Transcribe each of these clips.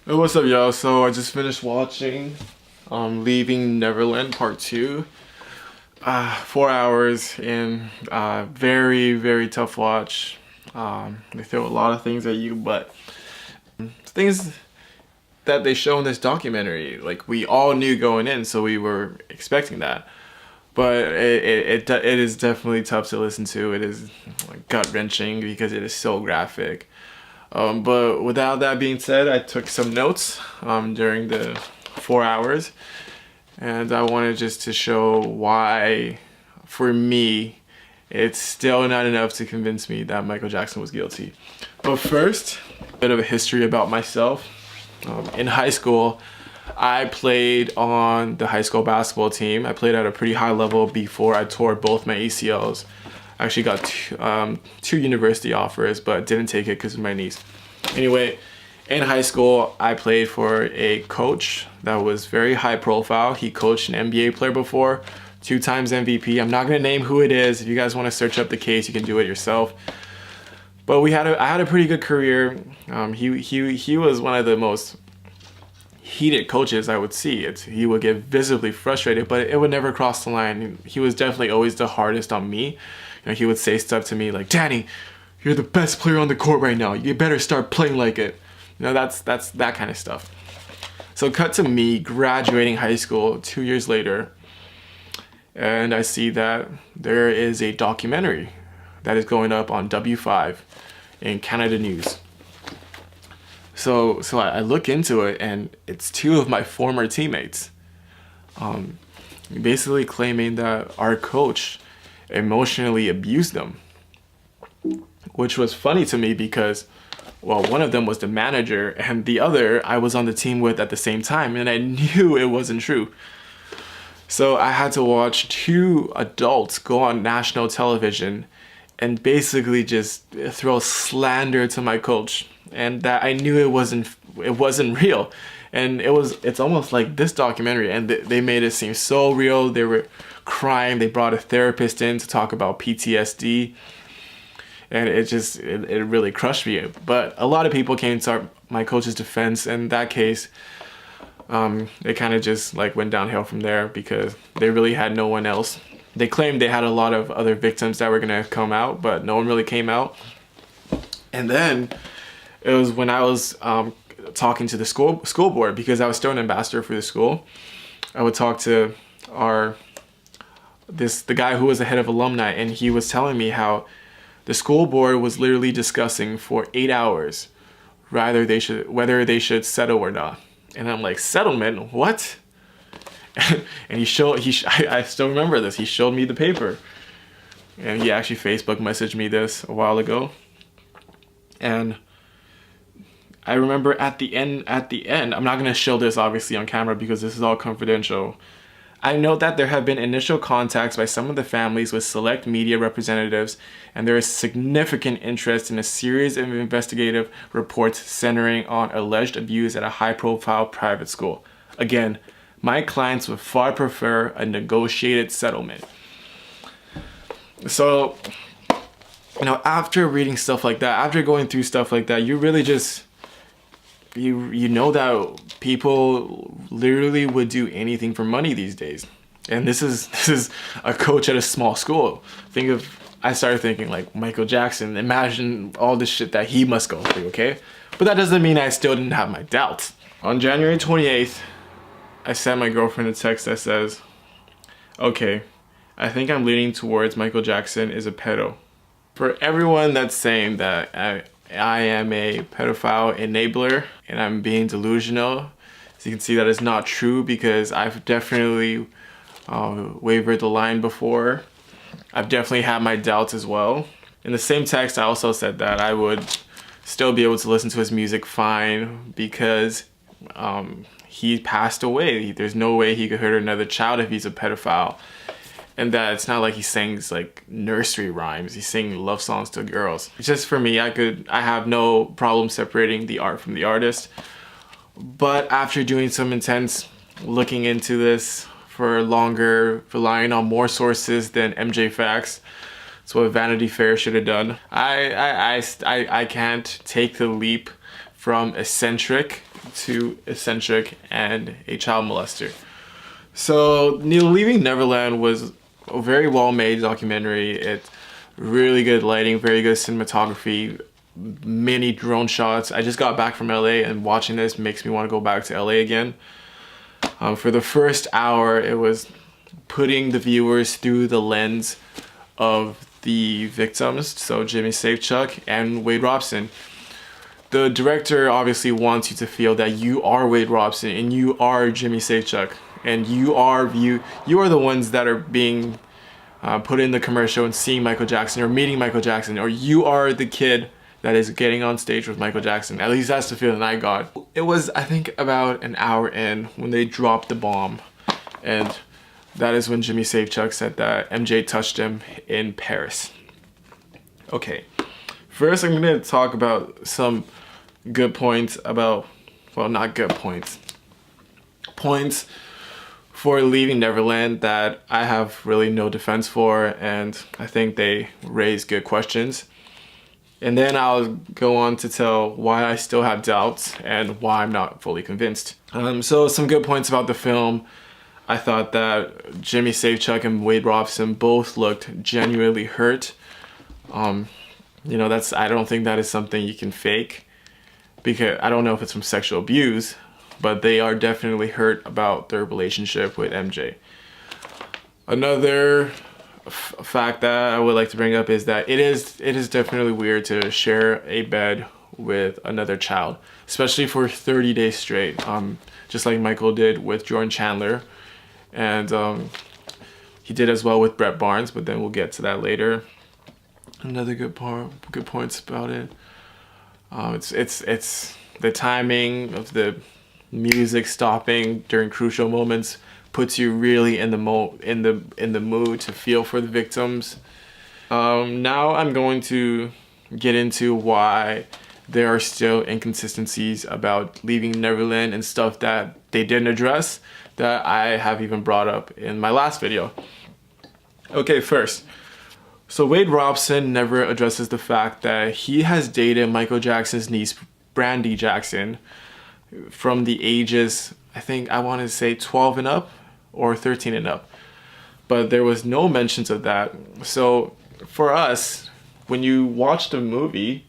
Hey, what's up, y'all? So I just finished watching Leaving Neverland Part 2. 4 hours in very, very tough watch. They throw a lot of things at you, but things that they show in this documentary, like we all knew going in, so we were expecting that. But it is definitely tough to listen to. It is like, gut-wrenching because it is so graphic. But without that being said, I took some notes during the 4 hours, and I wanted just to show why, for me, it's still not enough to convince me that Michael Jackson was guilty. But first, a bit of a history about myself. In high school, I played on the high school basketball team. I played at a pretty high level before I tore both my ACLs. I actually got two university offers, but didn't take it because of my knees. Anyway, in high school, I played for a coach that was very high profile. He coached an NBA player before, 2 times MVP. I'm not gonna name who it is. If you guys want to search up the case, you can do it yourself. But I had a pretty good career. He was one of the most heated coaches I would see. He would get visibly frustrated, but it would never cross the line. He was definitely always the hardest on me. He would say stuff to me like, "Danny, you're the best player on the court right now. You better start playing like it." That's that kind of stuff. So cut to me graduating high school 2 years later, and I see that there is a documentary that is going up on W5 in Canada News. So I look into it, and it's 2 of my former teammates, basically claiming that our coach emotionally abused them, which was funny to me because, well, one of them was the manager and the other I was on the team with at the same time, and I knew it wasn't true. So I had to watch 2 adults go on national television and basically just throw slander to my coach, and that I knew it wasn't real. And it's almost like this documentary, and they made it seem so real. They were crying. They brought a therapist in to talk about PTSD, and it really crushed me. But a lot of people came to my coach's defense. In that case, it kind of just like went downhill from there because they really had no one else. They claimed they had a lot of other victims that were gonna come out, but no one really came out. And then it was when I was talking to the school board, because I was still an ambassador for the school. I would talk to the guy who was the head of alumni, and he was telling me how the school board was literally discussing for 8 hours whether they should settle or not. And I'm like, settlement? What? And I still remember this. He showed me the paper, and he actually Facebook messaged me this a while ago. And I remember at the end, I'm not gonna show this obviously on camera because this is all confidential. I note that there have been initial contacts by some of the families with select media representatives, and there is significant interest in a series of investigative reports centering on alleged abuse at a high-profile private school. Again, my clients would far prefer a negotiated settlement. So, after reading stuff like that, after going through stuff like that, you really just, you know that people literally would do anything for money these days. And this is a coach at a small school. I started thinking like Michael Jackson, imagine all the shit that he must go through, okay? But that doesn't mean I still didn't have my doubts. On January 28th, I sent my girlfriend a text that says, "Okay, I think I'm leaning towards Michael Jackson is a pedo." For everyone that's saying that I am a pedophile enabler and I'm being delusional, so you can see that it's not true, because I've definitely wavered the line before. I've definitely had my doubts as well. In the same text, I also said that I would still be able to listen to his music fine because he passed away. There's no way he could hurt another child if he's a pedophile. And that it's not like he sings like nursery rhymes. He's singing love songs to girls. It's just, for me, I have no problem separating the art from the artist. But after doing some intense looking into this for longer, relying on more sources than MJ Facts, it's what Vanity Fair should have done. I can't take the leap from eccentric to eccentric and a child molester. So Leaving Neverland was a very well-made documentary. It's really good lighting, very good cinematography, many drone shots. I just got back from LA, and watching this makes me want to go back to LA again. For the first hour, it was putting the viewers through the lens of the victims, so Jimmy Safechuck and Wade Robson. The director obviously wants you to feel that you are Wade Robson and you are Jimmy Safechuck, and you are the ones that are being put in the commercial and seeing Michael Jackson or meeting Michael Jackson, or you are the kid that is getting on stage with Michael Jackson. At least that's the feeling I got. It was, I think, about an hour in when they dropped the bomb, and that is when Jimmy Safechuck said that MJ touched him in Paris. Okay, first I'm gonna talk about some good points about, well, not good points, points for Leaving Neverland that I have really no defense for, and I think they raise good questions. And then I'll go on to tell why I still have doubts and why I'm not fully convinced. So some good points about the film. I thought that Jimmy Safechuck and Wade Robson both looked genuinely hurt. You know, I don't think that is something you can fake, because I don't know if it's from sexual abuse, but they are definitely hurt about their relationship with MJ. Another fact that I would like to bring up is that it is definitely weird to share a bed with another child, especially for 30 days straight, just like Michael did with Jordan Chandler, and he did as well with Brett Barnes, but then we'll get to that later. Another good points about it. It's the timing of the music stopping during crucial moments puts you really in the mood to feel for the victims. Now I'm going to get into why there are still inconsistencies about Leaving Neverland and stuff that they didn't address that I have even brought up in my last video. Okay, first, so Wade Robson never addresses the fact that he has dated Michael Jackson's niece, Brandy Jackson, from the ages, I want to say 12 and up or 13 and up, but there was no mentions of that. So for us, when you watch the movie,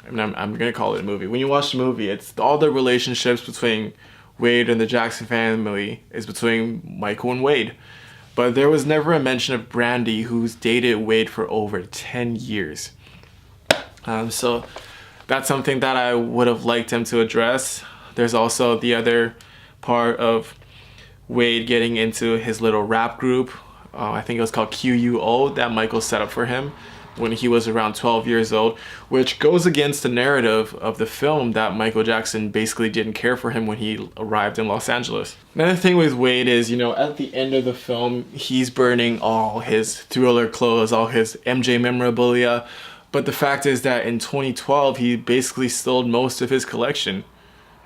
I'm gonna call it a movie, when you watch the movie, it's all the relationships between Wade and the Jackson family is between Michael and Wade, but there was never a mention of Brandy, who's dated Wade for over 10 years. So that's something that I would have liked him to address. There's also the other part of Wade getting into his little rap group. I think it was called QUO, that Michael set up for him when he was around 12 years old, which goes against the narrative of the film that Michael Jackson basically didn't care for him when he arrived in Los Angeles. Another thing with Wade is, you know, at the end of the film, he's burning all his Thriller clothes, all his MJ memorabilia, but the fact is that in 2012, he basically sold most of his collection.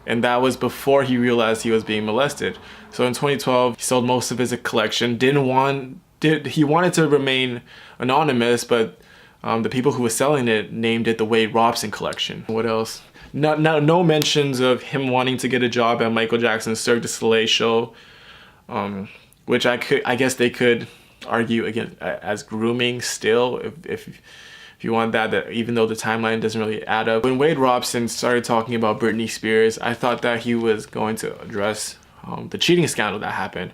And that was before he realized he was being molested. So in 2012, he sold most of his collection. He wanted to remain anonymous, but the people who were selling it named it the Wade Robson collection. What else? No mentions of him wanting to get a job at Michael Jackson's Cirque du Soleil show, which I guess they could argue again as grooming still, if you want that, even though the timeline doesn't really add up. When Wade Robson started talking about Britney Spears, I thought that he was going to address the cheating scandal that happened.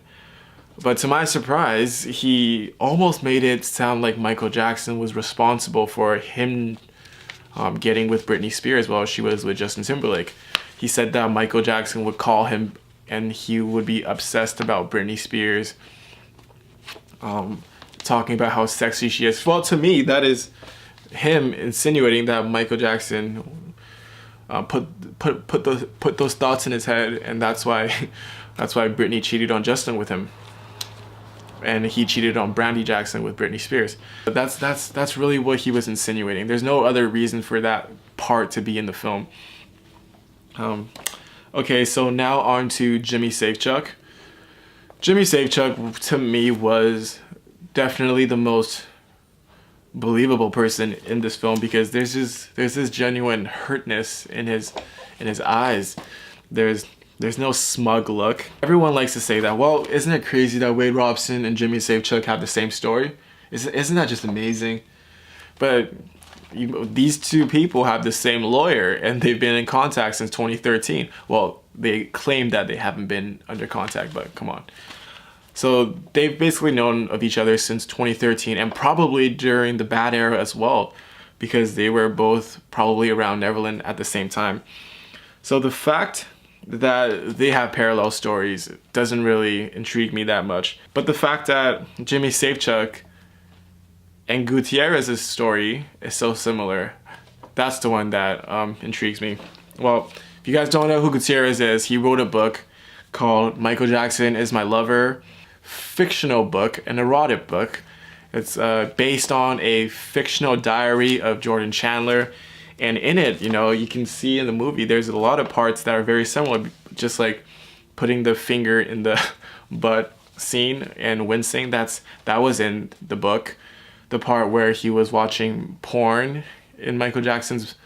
But to my surprise, he almost made it sound like Michael Jackson was responsible for him getting with Britney Spears while she was with Justin Timberlake. He said that Michael Jackson would call him and he would be obsessed about Britney Spears, talking about how sexy she is. Well, to me, that is him insinuating that Michael Jackson put those thoughts in his head, and that's why Britney cheated on Justin with him, and he cheated on Brandy Jackson with Britney Spears. But that's really what he was insinuating. There's no other reason for that part to be in the film. Okay, so now on to Jimmy Safechuck. Jimmy Safechuck to me was definitely the most believable person in this film, because there's this genuine hurtness in his eyes. There's no smug look. Everyone likes to say that, well, isn't it crazy that Wade Robson and Jimmy Safechuck have the same story? Isn't that just amazing? But these two people have the same lawyer, and they've been in contact since 2013. Well, they claim that they haven't been under contact, but come on. So they've basically known of each other since 2013, and probably during the bad era as well, because they were both probably around Neverland at the same time. So the fact that they have parallel stories doesn't really intrigue me that much. But the fact that Jimmy Safechuck and Gutierrez's story is so similar, that's the one that intrigues me. Well, if you guys don't know who Gutierrez is, he wrote a book called Michael Jackson Is My Lover, fictional book, an erotic book. It's based on a fictional diary of Jordan Chandler. And in it, you know, you can see in the movie, there's a lot of parts that are very similar, just like putting the finger in the butt scene and wincing. That was in the book. The part where he was watching porn in Michael Jackson's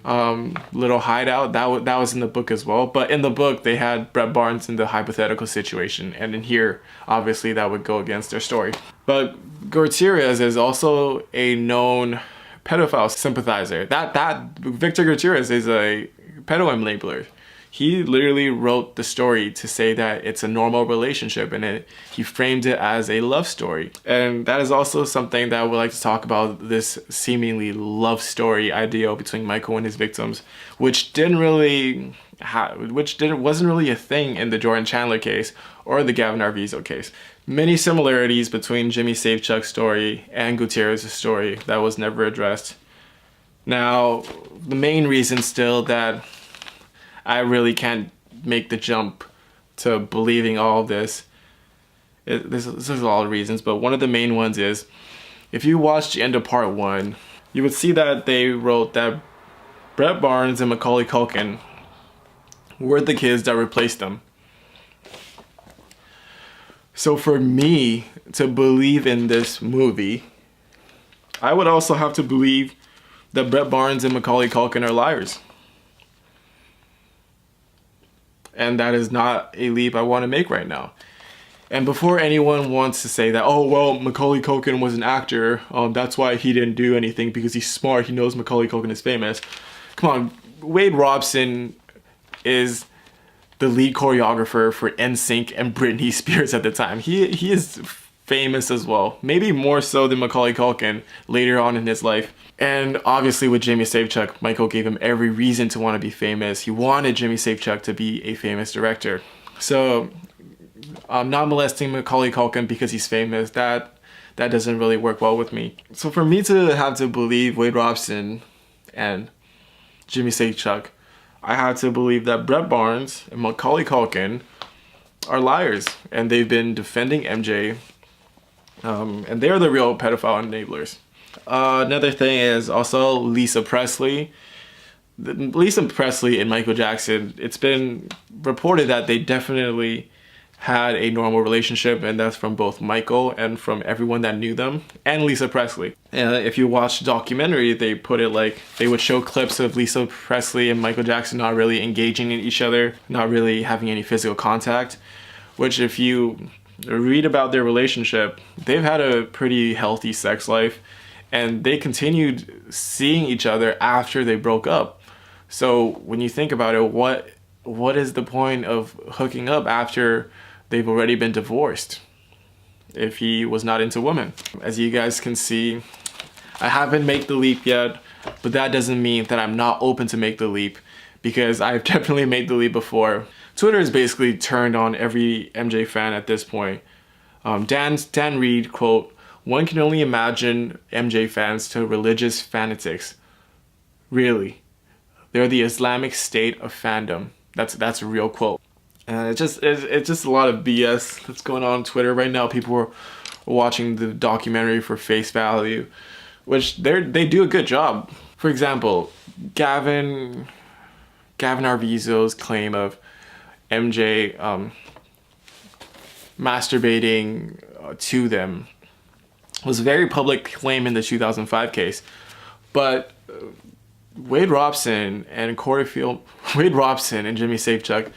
little hideout, that was in the book as well. But in the book, they had Brett Barnes in the hypothetical situation, and in here, obviously, that would go against their story. But Gutierrez is also a known pedophile sympathizer. That Victor Gutierrez is a pedo enabler. He literally wrote the story to say that it's a normal relationship, and he framed it as a love story. And that is also something that I would like to talk about, this seemingly love story ideal between Michael and his victims, which wasn't really a thing in the Jordan Chandler case or the Gavin Arvizo case. Many similarities between Jimmy Safechuck's story and Gutierrez's story that was never addressed. Now, the main reason still that I really can't make the jump to believing all of this, there's a lot of reasons, but one of the main ones is, if you watch the end of part 1, you would see that they wrote that Brett Barnes and Macaulay Culkin were the kids that replaced them. So for me to believe in this movie, I would also have to believe that Brett Barnes and Macaulay Culkin are liars. And that is not a leap I want to make right now. And before anyone wants to say that, oh, well, Macaulay Culkin was an actor, that's why he didn't do anything, because he's smart, he knows Macaulay Culkin is famous. Come on, Wade Robson is the lead choreographer for NSYNC and Britney Spears at the time. He is famous as well, maybe more so than Macaulay Culkin later on in his life. And obviously with Jimmy Safechuck, Michael gave him every reason to want to be famous. He wanted Jimmy Safechuck to be a famous director. So not molesting Macaulay Culkin because he's famous, that doesn't really work well with me. So for me to have to believe Wade Robson and Jimmy Safechuck, I had to believe that Brett Barnes and Macaulay Culkin are liars, and they've been defending MJ, and they're the real pedophile enablers. Another thing is also Lisa Presley. Lisa Presley and Michael Jackson, it's been reported that they definitely had a normal relationship, and that's from both Michael and from everyone that knew them, and Lisa Presley. And if you watch the documentary, they put it like, they would show clips of Lisa Presley and Michael Jackson not really engaging in each other, not really having any physical contact, which if you read about their relationship, they've had a pretty healthy sex life, and they continued seeing each other after they broke up. So when you think about it, what is the point of hooking up after they've already been divorced if he was not into women? As you guys can see, I haven't made the leap yet, but that doesn't mean that I'm not open to make the leap, because I've definitely made the leap before. Twitter is basically turned on every MJ fan at this point. Dan Reed, quote, "One can only imagine MJ fans to religious fanatics. Really, they're the Islamic State of fandom." That's a real quote. And it's just a lot of BS that's going on Twitter right now. People are watching the documentary for face value, which they do a good job. For example, Gavin Arvizo's claim of MJ masturbating to them was very public claim in the 2005 case. But Wade Robson and Wade Robson and Jimmy Safechuck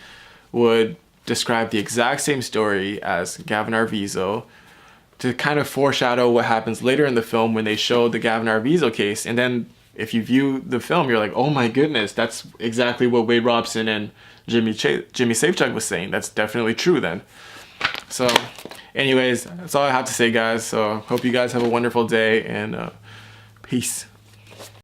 would describe the exact same story as Gavin Arvizo to kind of foreshadow what happens later in the film when they show the Gavin Arvizo case. And then if you view the film, you're like, oh my goodness, that's exactly what Wade Robson and Jimmy Safechuck was saying. That's definitely true then. So anyways, that's all I have to say, guys. So hope you guys have a wonderful day, and peace.